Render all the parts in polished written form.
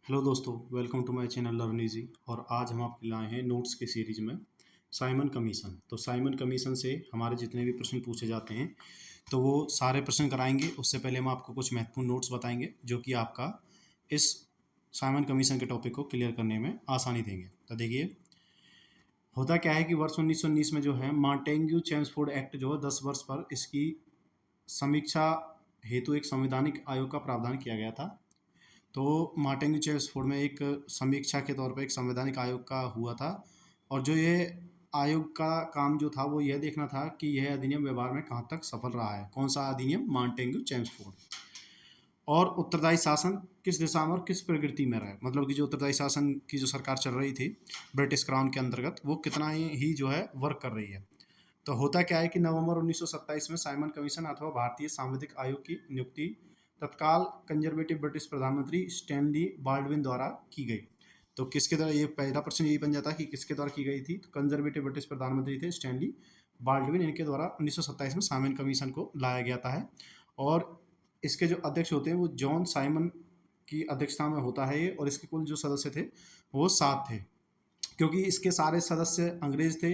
Hello दोस्तों, welcome to my channel learn easy. और आज हम आपके लाए हैं नोट्स की सीरीज में साइमन कमीशन। तो साइमन कमीशन से हमारे जितने भी प्रश्न पूछे जाते हैं तो वो सारे प्रश्न कराएंगे। उससे पहले हम आपको कुछ महत्वपूर्ण नोट्स बताएंगे जो कि आपका इस साइमन कमीशन के टॉपिक को क्लियर करने में आसानी देंगे। तो देखिए, होता क्या है कि वर्ष 1919 में जो है मॉन्टेग्यू चेम्सफोर्ड एक्ट जो है 10 वर्ष पर इसकी समीक्षा हेतु एक संवैधानिक आयोग का प्रावधान किया गया था। तो मार्टिन चेम्सफोर्ड में एक समीक्षा के तौर पर एक संवैधानिक आयोग का हुआ था। और जो ये आयोग का काम जो था वो यह देखना था कि यह अधिनियम व्यवहार में कहाँ तक सफल रहा है। कौन सा अधिनियम? Montagu Chelmsford. और उत्तरदायी शासन किस दिशा में और किस प्रकृति में रहा है, मतलब कि जो उत्तरदायी शासन की जो सरकार चल रही थी ब्रिटिश क्राउन के अंतर्गत, वो कितना ही जो है वर्क कर रही है। तो होता क्या है कि नवंबर 1927 में साइमन कमीशन अथवा भारतीय सांविधिक आयोग की नियुक्ति तत्काल कंजर्वेटिव ब्रिटिश प्रधानमंत्री स्टैनली बाल्डविन द्वारा की गई। तो किसके द्वारा? ये पहला प्रश्न यही बन जाता है कि किसके द्वारा की गई थी। तो कंजर्वेटिव ब्रिटिश प्रधानमंत्री थे स्टैनली बाल्डविन, इनके द्वारा 1927 में साइमन कमीशन को लाया गया था। और इसके जो अध्यक्ष होते हैं वो जॉन साइमन की अध्यक्षता में होता है ये। और इसके कुल जो सदस्य थे वो 7 थे, क्योंकि इसके सारे सदस्य अंग्रेज थे,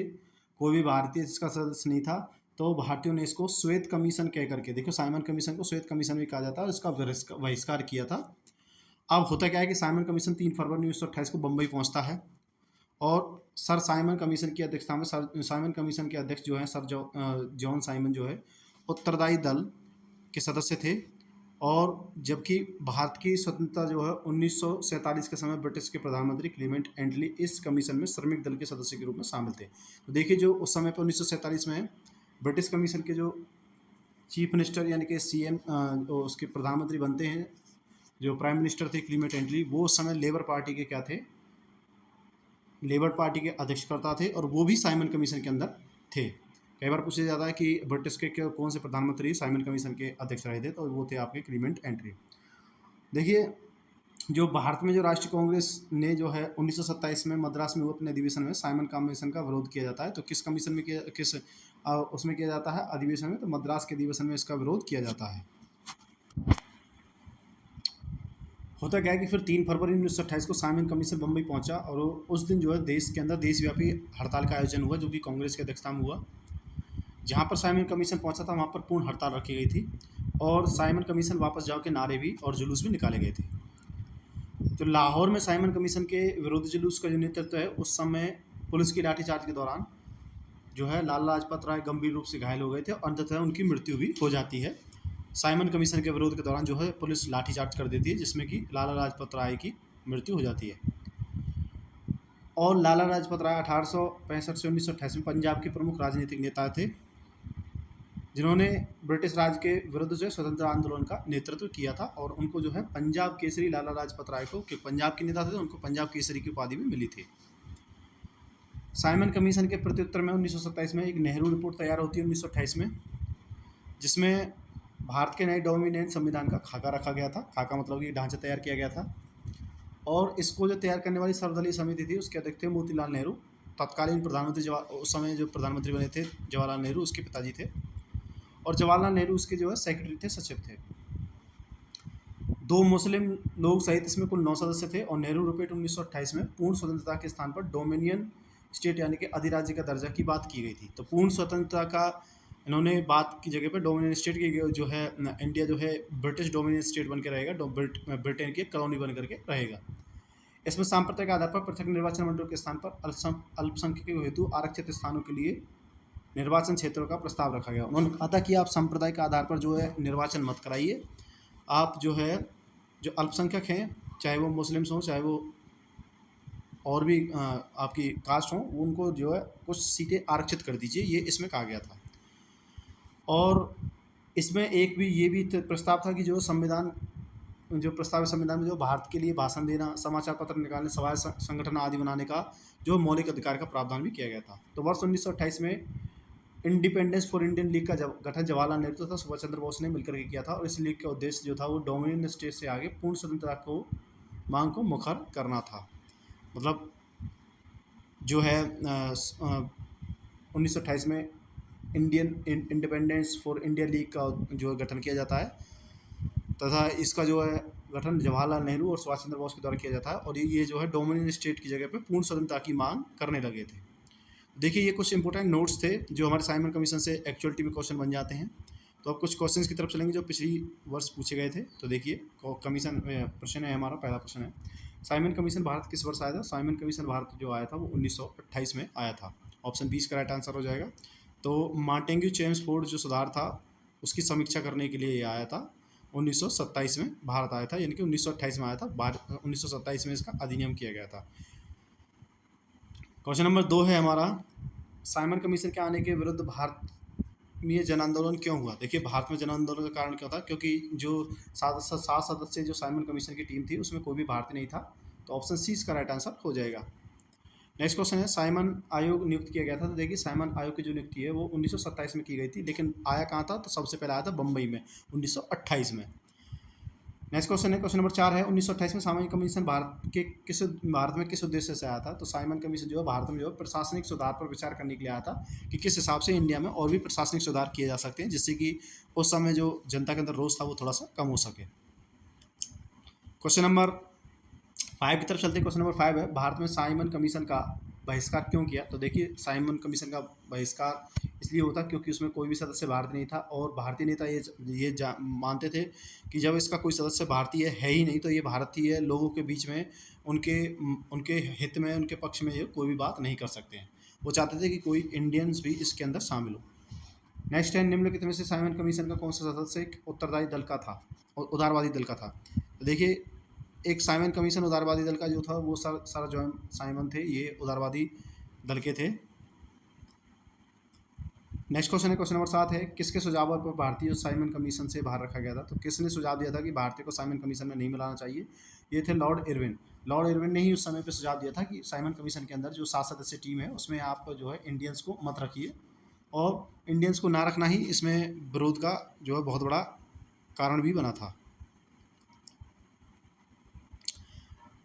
कोई भी भारतीय इसका सदस्य नहीं था। तो भारतीयों ने इसको श्वेत कमीशन कह करके, देखो साइमन कमीशन को श्वेत कमीशन भी कहा जाता है, और इसका बहिष्कार किया था। अब होता क्या है कि साइमन कमीशन 3 फरवरी 1928 को बम्बई पहुंचता है। और सर साइमन कमीशन की अध्यक्षता में साइमन कमीशन के अध्यक्ष जो हैं सर जॉन साइमन जो है उत्तरदायी दल के सदस्य थे। और जबकि भारत की स्वतंत्रता जो है 1947 के समय ब्रिटिश के प्रधानमंत्री क्लीमेंट एटली इस कमीशन में श्रमिक दल के सदस्य के रूप में शामिल थे। तो देखिए, जो उस समय पर 1947 में ब्रिटिश कमीशन के जो चीफ मिनिस्टर यानी कि सीएम उसके प्रधानमंत्री बनते हैं, जो प्राइम मिनिस्टर थे क्लीमेंट एटली, वो उस समय लेबर पार्टी के क्या थे? लेबर पार्टी के अध्यक्षकर्ता थे, और वो भी साइमन कमीशन के अंदर थे। कई बार पूछा जाता है कि ब्रिटिश के कौन से प्रधानमंत्री साइमन कमीशन के अध्यक्ष रहे थे, तो वो थे आपके क्लीमेंट एटली। देखिए, जो भारत में जो राष्ट्रीय कांग्रेस ने जो है 1927 में मद्रास में हुए अपने अधिवेशन में साइमन कमीशन का विरोध किया जाता है। तो किस कमीशन में उसमें किया जाता है? अधिवेशन में। तो मद्रास के अधिवेशन में इसका विरोध किया जाता है। होता क्या है कि फिर 3 फरवरी 1928 को साइमन कमीशन बम्बई पहुंचा, और उस दिन जो है देश के अंदर देशव्यापी हड़ताल का आयोजन हुआ, जो कि कांग्रेस की अध्यक्षता में हुआ। जहाँ पर साइमन कमीशन पहुंचा था वहाँ पर पूर्ण हड़ताल रखी गई थी, और साइमन कमीशन वापस जाओ के नारे भी और जुलूस भी निकाले गए थे। तो लाहौर में साइमन कमीशन के विरोधी जुलूस का जो नेतृत्व है, उस समय पुलिस की लाठीचार्ज के दौरान जो है लाला लाजपत राय गंभीर रूप से घायल हो गए थे, और अंततः उनकी मृत्यु भी हो जाती है। साइमन कमीशन के विरोध के दौरान जो है पुलिस लाठीचार्ज कर देती है, जिसमें कि लाला लाजपत राय की मृत्यु हो जाती है। और लाला लाजपत राय 1865 से 1928 में पंजाब के प्रमुख राजनीतिक नेता थे, जिन्होंने ब्रिटिश राज के विरुद्ध जो स्वतंत्रता आंदोलन का नेतृत्व किया था। और उनको जो है पंजाब केसरी लाला लाजपत राय को, कि पंजाब के नेता थे, तो उनको पंजाब केसरी की उपाधि भी मिली थी। साइमन कमीशन के प्रत्युत्तर में 1927 में एक नेहरू रिपोर्ट तैयार होती है 1928 में, जिसमें भारत के नए डोमिनेंट संविधान का खाका रखा गया था। खाका मतलब कि ढांचा तैयार किया गया था। और इसको जो तैयार करने वाली सर्वदलीय समिति थी, उसके अध्यक्ष थे मोतीलाल नेहरू। तत्कालीन प्रधानमंत्री उस समय जो प्रधानमंत्री बने थे जवाहरलाल नेहरू, उसके पिताजी थे। और जवाहरलाल नेहरू उसके जो है सेक्रेटरी थे, सचिव थे। 2 मुस्लिम लोग सहित इसमें कुल 9 सदस्य थे। और नेहरू रिपोर्ट 1928 में पूर्ण स्वतंत्रता के स्थान पर डोमिनियन स्टेट यानी कि अधिराज्य का दर्जा की बात की गई थी। तो पूर्ण स्वतंत्रता का इन्होंने बात की जगह पर डोमिनियन स्टेट की जो है, इंडिया जो है ब्रिटिश डोमिनियन स्टेट बन के रहेगा, ब्रिटेन की कॉलोनी बन करके रहेगा। इसमें सांप्रदायिक आधार पर पृथक निर्वाचन मंडलों के स्थान पर अल्पसंख्यकों हेतु आरक्षित स्थानों के लिए निर्वाचन क्षेत्रों का प्रस्ताव रखा गया। उन्होंने कहा था कि आप सांप्रदायिक आधार पर जो है निर्वाचन मत कराइए, आप जो है जो अल्पसंख्यक हैं, चाहे वो मुस्लिम्स हों, चाहे वो और भी आपकी कास्ट हों, उनको जो है कुछ सीटें आरक्षित कर दीजिए, ये इसमें कहा गया था। और इसमें एक भी ये भी प्रस्ताव था कि जो प्रस्ताव है संविधान में, जो भारत के लिए भाषण देना, समाचार पत्र निकालने, सभा संगठन आदि बनाने का जो मौलिक अधिकार का प्रावधान भी किया गया था। तो वर्ष 1928 में इंडिपेंडेंस फॉर इंडियन लीग का गठन जवाहरलाल नेहरू तथा सुभाष चंद्र बोस ने मिलकर के किया था। और इस लीग का उद्देश्य जो था वो डोमिनियन स्टेट से आगे पूर्ण स्वतंत्रता को मांग को मुखर करना था। मतलब जो है 1928 में Indian independence for India league का जो गठन किया जाता है, तथा इसका जो है गठन जवाहरलाल नेहरू और सुभाष चंद्र बोस के द्वारा किया जाता है और ये जो है डोमिनियन स्टेट की जगह पे पूर्ण स्वतंत्रता की मांग करने लगे थे। देखिए ये कुछ इंपॉर्टेंट नोट्स थे जो हमारे साइमन कमीशन से एक्चुअलिटी में क्वेश्चन बन जाते हैं। तो अब कुछ क्वेश्चंस की तरफ चलेंगे जो पिछली वर्ष पूछे गए थे। तो देखिए कमीशन प्रश्न है हमारा, पहला प्रश्न है साइमन कमीशन भारत किस वर्ष आया था। साइमन कमीशन भारत जो आया था वो 1928 में आया था। ऑप्शन 20 का राइट आंसर हो जाएगा। तो मार्टेंग्यू चेम्सफोर्ड जो सुधार था उसकी समीक्षा करने के लिए ये आया था। 1927 में भारत आया था, यानी कि 1928 में आया था, 1927 में इसका अधिनियम किया गया था। क्वेश्चन नंबर 2 है हमारा साइमन कमीशन के आने के विरुद्ध भारत में ये जन आंदोलन क्यों हुआ। देखिए भारत में जन आंदोलन का कारण क्या था, क्योंकि जो 7 सदस्य जो साइमन कमीशन की टीम थी उसमें कोई भी भारतीय नहीं था। तो ऑप्शन सी इसका राइट आंसर हो जाएगा। नेक्स्ट क्वेश्चन है साइमन आयोग नियुक्त किया गया था। तो देखिए साइमन आयोग की जो नियुक्ति है वो 1927 में की गई थी, लेकिन आया कहाँ था, तो सबसे पहले आया था बम्बई में 1928 में। नेक्स्ट क्वेश्चन है क्वेश्चन नंबर 4 है 1928 में साइमन कमीशन भारत में किस उद्देश्य से आया था। तो साइमन कमीशन जो है भारत में जो है प्रशासनिक सुधार पर विचार करने के लिए आया था कि किस हिसाब से इंडिया में और भी प्रशासनिक सुधार किए जा सकते हैं, जिससे कि उस समय जो जनता के अंदर रोष था वो थोड़ा सा कम हो सके। क्वेश्चन नंबर 5 की तरफ चलते हैं। क्वेश्चन नंबर 5 है भारत में साइमन कमीशन का बहिष्कार क्यों किया। तो देखिए साइमन कमीशन का बहिष्कार इसलिए होता क्योंकि उसमें कोई भी सदस्य भारतीय नहीं था और भारतीय नेता ये मानते थे कि जब इसका कोई सदस्य भारतीय है ही नहीं तो ये भारतीय लोगों के बीच में उनके हित में, उनके पक्ष में ये कोई भी बात नहीं कर सकते हैं। वो चाहते थे कि कोई इंडियंस भी इसके अंदर शामिल हो। नेक्स्ट है निम्नलिखित में से साइमन कमीशन का कौन सा सदस्य एक उत्तरदायी दल का था, उदारवादी दल का था। तो देखिए एक साइमन कमीशन उदारवादी दल का जो था वो सर जॉन साइमन थे, ये उदारवादी दल के थे। नेक्स्ट क्वेश्चन है क्वेश्चन नंबर 7 है किसके सुझाव पर भारतीय साइमन कमीशन से बाहर रखा गया था। तो किसने सुझाव दिया था कि भारतीय को साइमन कमीशन में नहीं मिलाना चाहिए। ये थे लॉर्ड इरविन। लॉर्ड इरविन ने ही उस समय पे सुझाव दिया था कि साइमन कमीशन के अंदर जो 7 सदस्य टीम है उसमें आप जो है इंडियंस को मत रखिए, और इंडियंस को ना रखना ही इसमें विरोध का जो है बहुत बड़ा कारण भी बना था।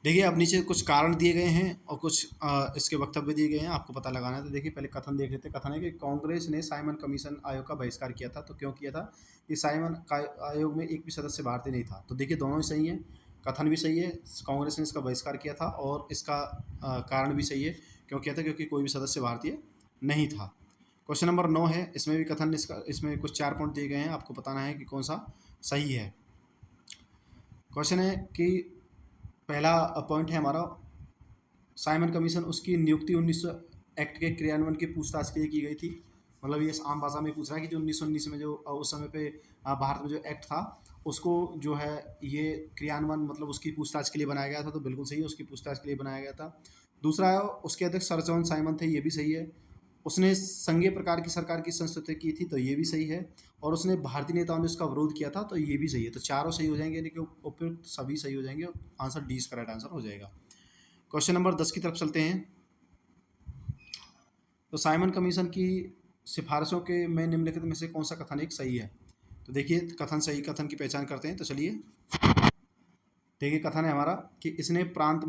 देखिए अब नीचे कुछ कारण दिए गए हैं और कुछ इसके वक्तव्य दिए गए हैं, आपको पता लगाना है। तो देखिए पहले कथन देख लेते हैं। कथन है कि कांग्रेस ने साइमन कमीशन आयोग का बहिष्कार किया था। तो क्यों किया था कि साइमन आयोग में एक भी सदस्य भारतीय नहीं था। तो देखिए दोनों ही सही हैं, कथन भी सही है, कांग्रेस ने इसका बहिष्कार किया था और इसका कारण भी सही है। क्यों किया था, क्योंकि कोई भी सदस्य भारतीय नहीं था। क्वेश्चन नंबर 9 है, इसमें भी कथन इसमें कुछ 4 पॉइंट दिए गए हैं, आपको बताना है कि कौन सा सही है। क्वेश्चन है कि पहला पॉइंट है हमारा साइमन कमीशन उसकी नियुक्ति 1900 एक्ट के क्रियान्वयन की पूछताछ के लिए की गई थी। मतलब ये आम भाषा में पूछ रहा है कि जो 1919 में जो उस समय पे भारत में जो एक्ट था उसको जो है ये क्रियान्वयन मतलब उसकी पूछताछ के लिए बनाया गया था। तो बिल्कुल सही है, उसकी पूछताछ के लिए बनाया गया था। दूसरा है उसके अध्यक्ष सर जॉन साइमन थे, ये भी सही है। उसने संघीय प्रकार की सरकार की संस्तुति की थी, तो ये भी सही है। और उसने भारतीय नेताओं ने उसका विरोध किया था, तो ये भी सही है। तो चारों सही हो जाएंगे, यानी कि उपयुक्त सभी सही हो जाएंगे। आंसर डी इसका राइट आंसर हो जाएगा। क्वेश्चन नंबर 10 की तरफ चलते हैं। तो साइमन कमीशन की सिफारिशों के में निम्नलिखित में से कौन सा कथन एक सही है। तो देखिए कथन सही कथन की पहचान करते हैं। तो चलिए देखिए कथन है हमारा कि इसने प्रांत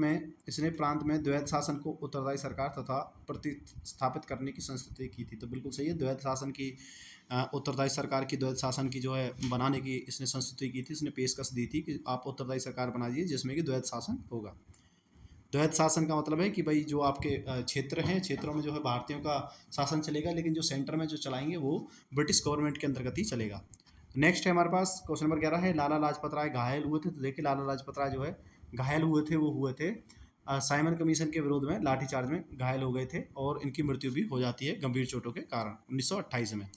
में द्वैध शासन को उत्तरदायी सरकार तथा प्रतिस्थापित करने की संस्तुति की थी। तो बिल्कुल सही है, द्वैध शासन की उत्तरदायी सरकार की द्वैध शासन की जो है बनाने की इसने संस्तुति की थी। इसने पेशकश दी थी कि आप उत्तरदायी सरकार बना दीजिए जिसमें कि द्वैध शासन होगा। द्वैध शासन का मतलब है कि भाई जो आपके क्षेत्र हैं, क्षेत्रों में जो है भारतीयों का शासन चलेगा, लेकिन जो सेंटर में जो चलाएंगे वो ब्रिटिश गवर्नमेंट के अंतर्गत ही चलेगा। नेक्स्ट है हमारे पास क्वेश्चन नंबर 11 है लाला लाजपत राय घायल हुए थे। तो देखिए लाला लाजपत राय जो है घायल हुए थे, वो हुए थे साइमन कमीशन के विरोध में लाठीचार्ज में घायल हो गए थे और इनकी मृत्यु भी हो जाती है गंभीर चोटों के कारण 1928 में।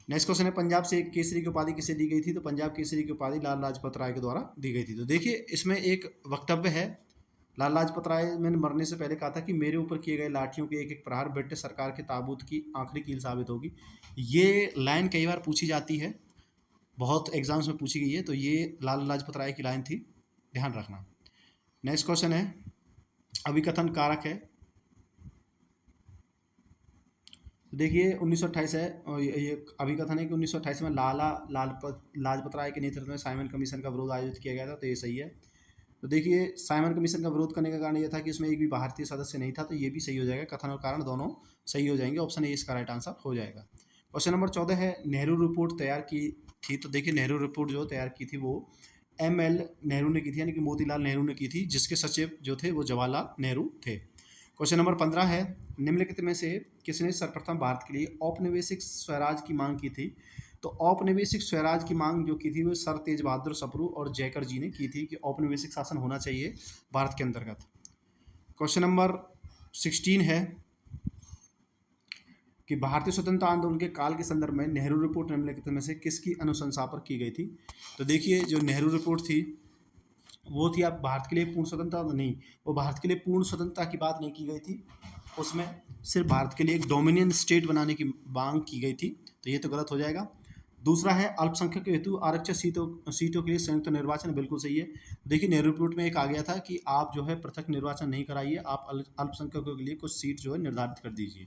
नेक्स्ट क्वेश्चन है पंजाब से केसरी की उपाधि किसे दी गई थी। तो पंजाब केसरी की उपाधि लाला लाजपत राय के द्वारा दी गई थी। तो देखिए इसमें एक वक्तव्य है, लाला लाजपत राय ने मरने से पहले कहा था कि मेरे ऊपर किए गए लाठियों के एक एक प्रहार ब्रिटिश सरकार के ताबूत की आखिरी कील साबित होगी। ये लाइन कई बार पूछी जाती है, बहुत एग्जाम्स में पूछी गई है। तो ये लाला लाजपत राय की लाइन थी, ध्यान रखना। नेक्स्ट क्वेश्चन है अभिकथन कारक है। देखिए 1928 है और ये अभिकथन है कि 1928 में लाला लाजपत राय के नेतृत्व में साइमन कमीशन का विरोध आयोजित किया गया था। तो ये सही है। तो देखिए साइमन कमीशन का विरोध करने का कारण ये था कि उसमें एक भी भारतीय सदस्य नहीं था। तो ये भी सही हो जाएगा, कथन और कारण दोनों सही हो जाएंगे। ऑप्शन ए इसका राइट आंसर हो जाएगा। क्वेश्चन नंबर 14 है नेहरू रिपोर्ट तैयार की थी। तो देखिए नेहरू रिपोर्ट जो तैयार की थी वो ML नेहरू ने की थी, यानी कि मोतीलाल नेहरू ने की थी, जिसके सचिव जो थे वो जवाहरलाल नेहरू थे। क्वेश्चन नंबर 15 है, निम्नलिखित में से किसने सर्वप्रथम भारत के लिए औपनिवेशिक स्वराज की मांग की थी? तो औपनिवेशिक स्वराज की मांग जो की थी वो सर तेज बहादुर सप्रू और जयकर जी ने की थी कि औपनिवेशिक शासन होना चाहिए भारत के अंतर्गत। क्वेश्चन नंबर 16 है कि भारतीय स्वतंत्रता आंदोलन के काल के संदर्भ में नेहरू रिपोर्ट निम्नलिखित में से किसकी अनुशंसा पर की गई थी? तो देखिए, जो नेहरू रिपोर्ट थी वो थी आप भारत के लिए पूर्ण स्वतंत्रता नहीं, वो भारत के लिए पूर्ण स्वतंत्रता की बात नहीं की गई थी, उसमें सिर्फ भारत के लिए एक डोमिनियन स्टेट बनाने की मांग की गई थी, तो ये तो गलत हो जाएगा। दूसरा है अल्पसंख्यक हेतु आरक्षित सीटों के लिए संयुक्त निर्वाचन, बिल्कुल सही है। देखिए, नेहरू रिपोर्ट में एक आ गया था कि आप जो है पृथक निर्वाचन नहीं कराइए, आप अल्पसंख्यकों के लिए कुछ सीट जो है निर्धारित कर दीजिए।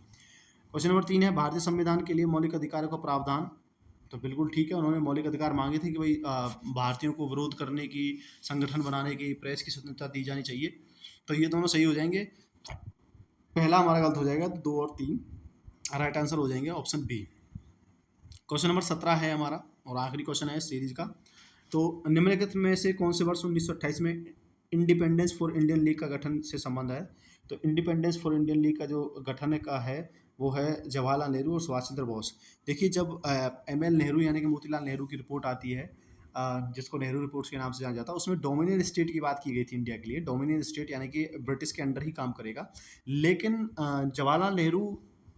क्वेश्चन नंबर 3 है, भारतीय संविधान के लिए मौलिक अधिकारों का प्रावधान, तो बिल्कुल ठीक है, उन्होंने मौलिक अधिकार मांगे थे कि भाई भारतीयों को विरोध करने की, संगठन बनाने की, प्रेस की स्वतंत्रता दी जानी चाहिए, तो ये दोनों सही हो जाएंगे। पहला हमारा गलत हो जाएगा, 2 और 3 राइट आंसर हो जाएंगे ऑप्शन बी। क्वेश्चन नंबर 17 है हमारा और आखिरी क्वेश्चन है सीरीज का। तो निम्नलिखित में से कौन से वर्ष 1928 में इंडिपेंडेंस फॉर इंडियन लीग का गठन से संबंध है? तो इंडिपेंडेंस फॉर इंडियन लीग का जो गठन का है वो है जवाहरलाल नेहरू और सुभाष चंद्र बोस। देखिए, जब ML नेहरू यानी कि मोतीलाल नेहरू की रिपोर्ट आती है, जिसको नेहरू रिपोर्ट के नाम से जाना जाता है, उसमें डोमिनियन स्टेट की बात की गई थी इंडिया के लिए। डोमिनियन स्टेट यानी कि ब्रिटिश के अंडर ही काम करेगा, लेकिन जवाहरलाल नेहरू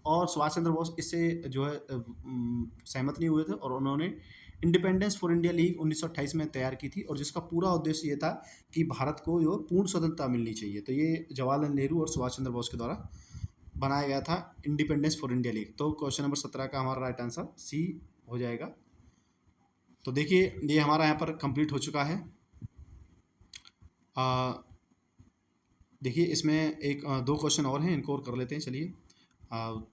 और सुभाष चंद्र बोस इससे जो है सहमत नहीं हुए थे और उन्होंने इंडिपेंडेंस फॉर इंडिया लीग 1928 में तैयार की थी, और जिसका पूरा उद्देश्य ये था कि भारत को जो पूर्ण स्वतंत्रता मिलनी चाहिए। तो ये जवाहरलाल नेहरू और सुभाष चंद्र बोस के द्वारा बनाया गया था इंडिपेंडेंस फॉर इंडिया लीग। तो क्वेश्चन नंबर 17 का हमारा राइट आंसर सी हो जाएगा। तो देखिए, ये हमारा यहाँ पर कंप्लीट हो चुका है। देखिए, इसमें एक 2 क्वेश्चन और हैं, इनको और कर लेते हैं। चलिए,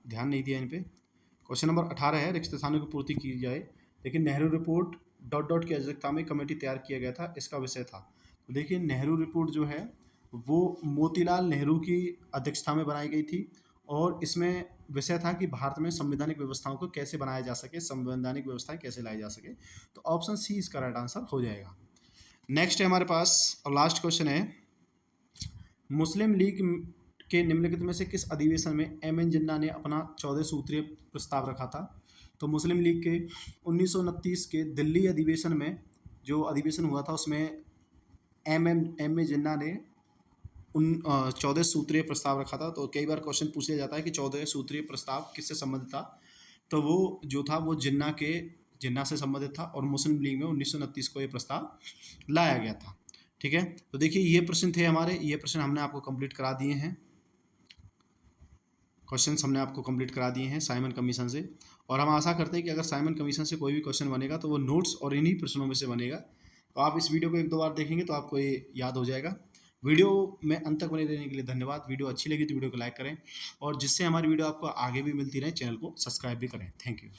ध्यान नहीं दिया इन पे। क्वेश्चन नंबर 18 है, रिक्त स्थानों की पूर्ति की जाए। लेकिन नेहरू रिपोर्ट ... की अध्यक्षता में कमेटी तैयार किया गया था, इसका विषय था। तो देखिए, नेहरू रिपोर्ट जो है वो मोतीलाल नेहरू की अध्यक्षता में बनाई गई थी, और इसमें विषय था कि भारत में संवैधानिक व्यवस्थाओं को कैसे बनाया जा सके, संवैधानिक व्यवस्थाएं कैसे लाई जा सके। तो ऑप्शन सी इसका राइट आंसर हो जाएगा। नेक्स्ट है हमारे पास और लास्ट क्वेश्चन है, मुस्लिम लीग के निम्नलिखित में से किस अधिवेशन में MN जिन्ना ने अपना 14 सूत्रीय प्रस्ताव रखा था? तो मुस्लिम लीग के 1929 के दिल्ली अधिवेशन में जो अधिवेशन हुआ था, उसमें M.A. जिन्ना ने 14 सूत्रीय प्रस्ताव रखा था। तो कई बार क्वेश्चन पूछ लिया जाता है कि 14 सूत्रीय प्रस्ताव किससे संबंधित था? तो वो जो था वो जिन्ना से संबंधित था, और मुस्लिम लीग में 1929 को ये प्रस्ताव लाया गया था। ठीक है, तो देखिए, ये प्रश्न थे हमारे, ये प्रश्न हमने आपको कंप्लीट करा दिए हैं, क्वेश्चंस हमने आपको कंप्लीट करा दिए हैं साइमन कमीशन से। और हम आशा करते हैं कि अगर साइमन कमीशन से कोई भी क्वेश्चन बनेगा तो वो नोट्स और इन्हीं प्रश्नों में से बनेगा। तो आप इस वीडियो को 1-2 बार देखेंगे तो आपको ये याद हो जाएगा। वीडियो में अंत तक बने रहने के लिए धन्यवाद। वीडियो अच्छी लगी तो वीडियो को लाइक करें, और जिससे हमारी वीडियो आपको आगे भी मिलती रहे, चैनल को सब्सक्राइब भी करें। Thank you.